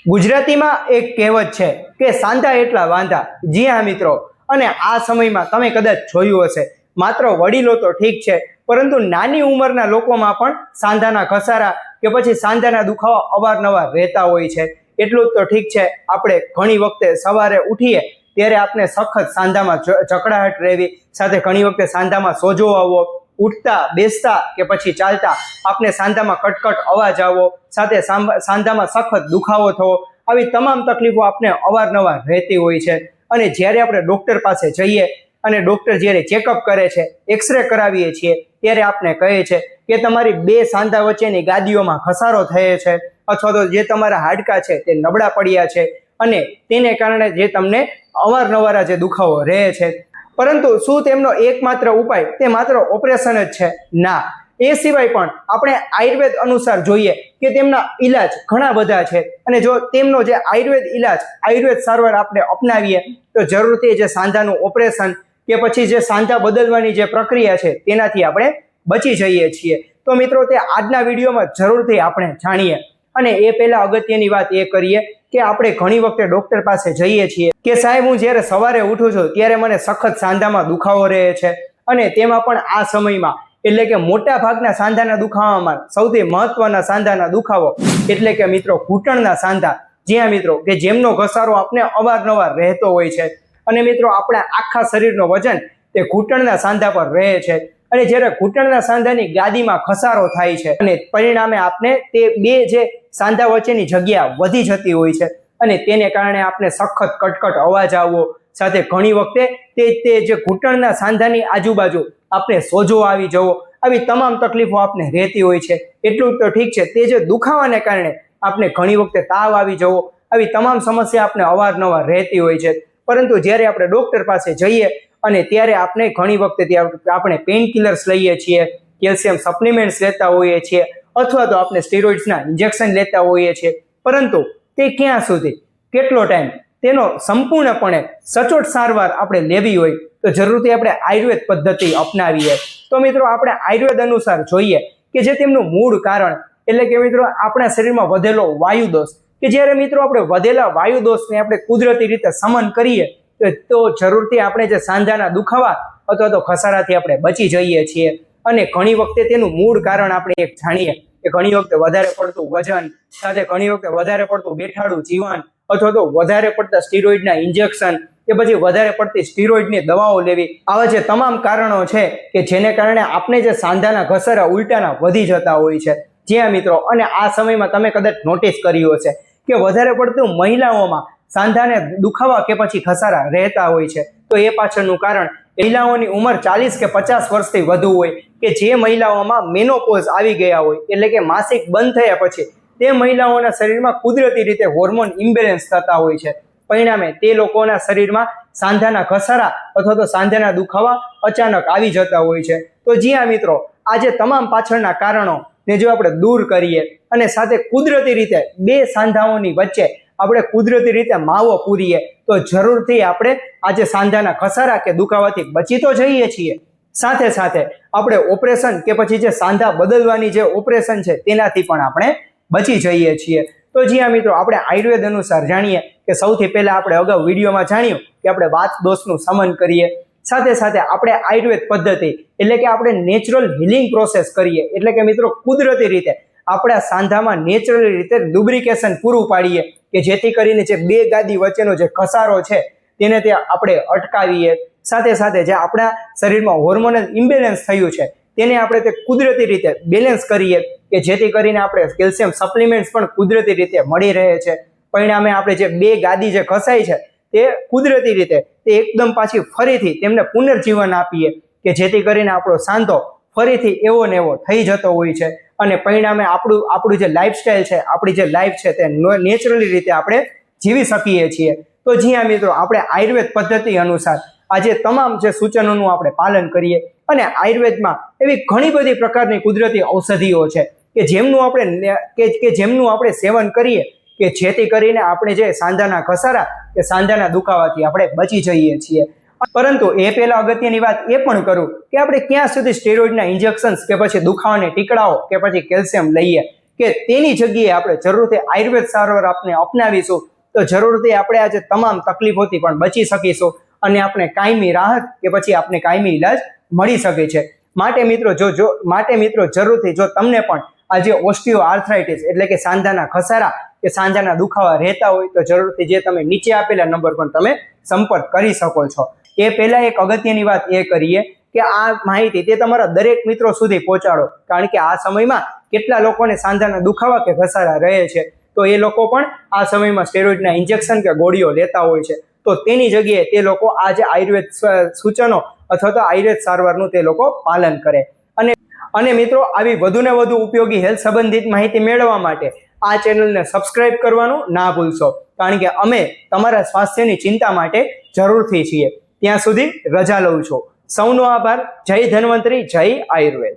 ગુજરાતીમાં એક કહેવત છે કે સાંધા એટલા વાંધા। જી હા મિત્રો, અને આ સમયમાં તમે કદાચ જોયું હશે, માત્ર વડીલો તો ઠીક છે, પરંતુ નાની ઉંમરના લોકોમાં પણ સાંધાના ઘસારા કે પછી સાંધાના દુખાવા અવારનવાર રહેતા હોય છે। એટલું જ તો ઠીક છે, આપણે ઘણી વખતે સવારે ઉઠીએ ત્યારે આપણે સખત સાંધામાં જકડાહટ રહેવી, સાથે ઘણી વખતે સાંધામાં સોજો આવવો, ઉઠતા બેસતા કે પછી ચાલતા આપણે સાંધામાં કટકટ અવાજ આવવો, સાથે સાંધામાં સખત દુખાવો થવો, આવી તમામ તકલીફો આપણે અવારનવાર રહેતી હોય છે। અને જ્યારે આપણે ડૉક્ટર પાસે જઈએ અને ડૉક્ટર જ્યારે ચેકઅપ કરે છે, એક્સરે કરાવીએ છીએ, ત્યારે આપણે કહે છે કે તમારી બે સાંધા વચ્ચેની ગાદીઓમાં ઘસારો થયો છે, અથવા તો જે તમારા હાડકાં છે તે નબળા પડ્યા છે અને તેને કારણે જે તમને અવારનવાર જે દુખાવો રહે છે। પરંતુ શું તેમનો એકમાત્ર ઉપાય તે માત્ર ઓપરેશન જ છે? ના, એ સિવાય પણ આપણે આયુર્વેદ અનુસાર જોઈએ કે તેમના ઈલાજ ઘણા બધા છે, અને જો તેમનો જે આયુર્વેદ સારવાર આપણે અપનાવીએ તો જરૂરથી જે સાંધાનું ઓપરેશન કે પછી જે સાંધા બદલવાની જે પ્રક્રિયા છે તેનાથી આપણે બચી જઈએ છીએ। તો મિત્રો, તે આજના વિડીયોમાં જરૂરથી આપણે જાણીએ। અને એ પહેલા અગત્યની વાત એ કરીએ કે આપણે ઘણી વખતે ડૉક્ટર પાસે જઈએ છીએ કે સાહેબ, હું જ્યારે સવારે ઉઠું છું ત્યારે મને સખત સાંધામાં દુખાવો રહે છે, અને તેમાં પણ આ સમયમાં એટલે કે મોટા ભાગના સાંધાના દુખાવામાં સૌથી મહત્વના સાંધાના દુખાવો એટલે કે મિત્રો ઘૂંટણના સાંધા। જ્યાં મિત્રો કે જેમનો ઘસારો આપણે અવારનવાર રહેતો હોય છે, અને મિત્રો આપણા આખા શરીરનો વજન તે ઘૂંટણના સાંધા પર રહે છે, અને જ્યારે ઘૂંટણના સાંધાની ગાદીમાં ઘસારો થાય છે અને પરિણામે આપણે તે બે જે સાંધા વચ્ચેની જગ્યા વધી જતી હોય છે, અને તેને કારણે આપણે સખત કટકટ અવાજ આવવો, સાથે ઘણી વખતે તે જે ઘૂંટણના સાંધાની આજુબાજુ આપણે સોજો આવી જવો, આવી તમામ તકલીફો આપણે રહેતી હોય છે। એટલું તો ઠીક છે, તે જે દુખાવાને કારણે આપણે ઘણી વખતે તાવ આવી જવો, આવી તમામ સમસ્યા આપણે અવારનવાર રહેતી હોય છે। પરંતુ જ્યારે આપણે ડૉક્ટર પાસે જઈએ અને ત્યારે આપણે ઘણી વખતે આપણે પેઇન કિલર્સ લઈએ છીએ, કેલ્શિયમ સપ્લિમેન્ટ્સ લેતા હોઈએ છીએ, અથવા તો આપણે સ્ટીરોઇડ્સના ઇન્જેક્શન લેતા હોઈએ છીએ, પરંતુ તે ક્યાં સુધી, કેટલો ટાઈમ, તેનો સંપૂર્ણપણે સચોટ સારવાર આપણે લેવી હોય તો જરૂરથી આપણે આયુર્વેદ પદ્ધતિ અપનાવીએ। તો મિત્રો, આપણે આયુર્વેદ અનુસાર જોઈએ કે જે તેમનું મૂળ કારણ એટલે કે મિત્રો આપણા શરીરમાં વધેલો વાયુ દોષ, કે જ્યારે મિત્રો આપણે વધેલા વાયુ દોષને આપણે કુદરતી રીતે શમન કરીએ તો જરૂરથી આપણે જે સાંધાના દુખાવા અથવા તો ઘસારાથી આપણે બચી જઈએ છીએ। અને ઘણી વખતે તેનું મૂળ કારણ આપણે એક જાણીએ કે ઘણી વખતે વધારે પડતું વજન, સાથે ઘણી વખતે વધારે પડતું બેઠાડું જીવન, અથવા તો વધારે પડતા સ્ટીરોઇડના ઇન્જેક્શન કે પછી વધારે પડતી સ્ટીરોઇડની દવાઓ લેવી, આવા જે તમામ કારણો છે કે જેને કારણે આપણે જે સાંધાના ઘસારા ઉલટાના વધી જતા હોય છે। જ્યાં મિત્રો, અને આ સમયમાં તમે કદાચ નોટિસ કર્યું હશે કે વધારે પડતું મહિલાઓમાં સાંધાને દુખાવા કે પછી ઘસારા રહેતા હોય છે, તો એ પાછળનું કારણ મહિલાઓની ઉંમર 40 કે 50 વર્ષથી વધુ હોય, કે જે મહિલાઓમાં મેનોપોઝ આવી ગયા હોય, એટલે કે માસિક બંધ થયા પછી તે મહિલાઓના શરીરમાં કુદરતી રીતે હોર્મોન ઇમ્બેલેન્સ થતા હોય છે, પરિણામે તે લોકોના શરીરમાં સાંધાના ઘસારા અથવા તો સાંધાના દુખાવા અચાનક આવી જતા હોય છે। તો જી હા મિત્રો, આજે તમામ પાછળના કારણો ને જો આપણે દૂર કરીએ અને સાથે કુદરતી રીતે બે સાંધાઓની વચ્ચે આપણે કુદરતી રીતે માવો પૂરીએ તો જરૂરથી આપણે આજે સાંધાના ઘસારા કે દુખાવાથી બચી તો જઈએ છીએ, સાથે સાથે આપણે ઓપરેશન કે પછી જે સાંધા બદલવાની જે ઓપરેશન છે તેનાથી પણ આપણે બચી જઈએ છીએ। તો જી હા મિત્રો, આપણે આયુર્વેદ અનુસાર જાણીએ કે સૌથી પહેલા આપણે અગાઉ વિડીયોમાં જાણ્યું કે આપણે વાત દોષનું શમન કરીએ, સાથે સાથે આપણે આયુર્વેદ પદ્ધતિ એટલે કે આપણે નેચરલ હિલિંગ પ્રોસેસ કરીએ, એટલે કે મિત્રો કુદરતી રીતે આપણા સાંધામાં નેચરલી રીતે લુબ્રિકેશન પૂરું પાડીએ કે જેથી કરીને જે બે ગાદી વચ્ચેનો જે ઘસારો છે તેને તે આપણે અટકાવીએ, સાથે સાથે જે આપણા શરીરમાં હોર્મોનલ ઇમ્બેલેન્સ થયું છે તેને આપણે તે કુદરતી રીતે બેલેન્સ કરીએ કે જેથી કરીને આપણે કેલ્શિયમ સપ્લિમેન્ટ્સ પણ કુદરતી રીતે મળી રહે છે, પરિણામે આપણે જે બે ગાદી જે ઘસાઈ છે તે કુદરતી રીતે તે એકદમ પાછી ફરીથી તેમને પુનર્જીવન આપીએ કે જેથી કરીને આપણો સાંધો ફરીથી એવો ને એવો થઈ જતો હોય છે, અને પરિણામે આપણું જે લાઈફસ્ટાઈલ છે, આપણી જે લાઈફ છે તે નેચરલી રીતે આપણે જીવી શકીએ છીએ। તો જી હા મિત્રો, આપણે આયુર્વેદ પદ્ધતિ અનુસાર આજે તમામ જે સૂચનોનું આપણે પાલન કરીએ, અને આયુર્વેદમાં એવી ઘણી બધી પ્રકારની કુદરતી ઔષધિઓ છે કે જેમનું આપણે સેવન કરીએ કે જેથી કરીને આપણે જે સાંધાના ઘસારા કે સાંધાના દુખાવાથી આપણે બચી જઈએ છીએ। પરંતુ એ પહેલા અગત્યની વાત એ પણ કરું કે આપણે ક્યાં સુધી સ્ટેરોઇડના ઇન્જેક્શન્સ કે પછી દુખાવાના ટીકડાઓ કે પછી કેલ્શિયમ લઈએ, કે તેની જગ્યાએ આપણે જરૂરથી આયુર્વેદ સારવાર આપણે અપનાવીશું તો જરૂરથી આપણે આજે તમામ તકલીફોથી પણ બચી શકીશું અને આપણે કાયમી રાહત કે પછી આપણે કાયમી ઇલાજ મળી શકે છે. માટે મિત્રો જરૂરથી જો તમને પણ આજે ઓસ્ટિયો આર્થરાઇટિસ એટલે કે સાંધાના ઘસારા કે સાંધાના દુખાવા રહેતા હોય તો જરૂરથી જે તમે નીચે આપેલા નંબર પર તમે સંપર્ક કરી શકો છો. એ પહેલા એક અગત્યની વાત એ કરીએ કે આ માહિતી તે તમારા દરેક મિત્રો સુધી પહોંચાડો, કારણ કે આ સમયમાં કેટલા લોકોને સાંધાના દુખાવા કે ઘસારા રહે છે તો એ લોકો પણ આ સમયમાં સ્ટેરોઇડના ઇન્જેક્શન કે ગોળીઓ લેતા હોય છે. તો તેની જગ્યાએ તે લોકો આ જે આયુર્વેદ સૂચનો અથવા તો આયુર્વેદ સારવારનું તે લોકો પાલન કરે. અને મિત્રો આવી વધુને વધુ ઉપયોગી હેલ્થ સંબંધિત માહિતી મેળવવા માટે આ ચેનલને સબસ્ક્રાઇબ કરવાનું ના ભૂલશો, કારણ કે અમે તમારા સ્વાસ્થ્યની ચિંતા માટે જરૂરથી છીએ. ત્યાં સુધી રજા લઉં છું. સૌનો આભાર. જય ધન્વંતરી, જય આયુર્વેદ.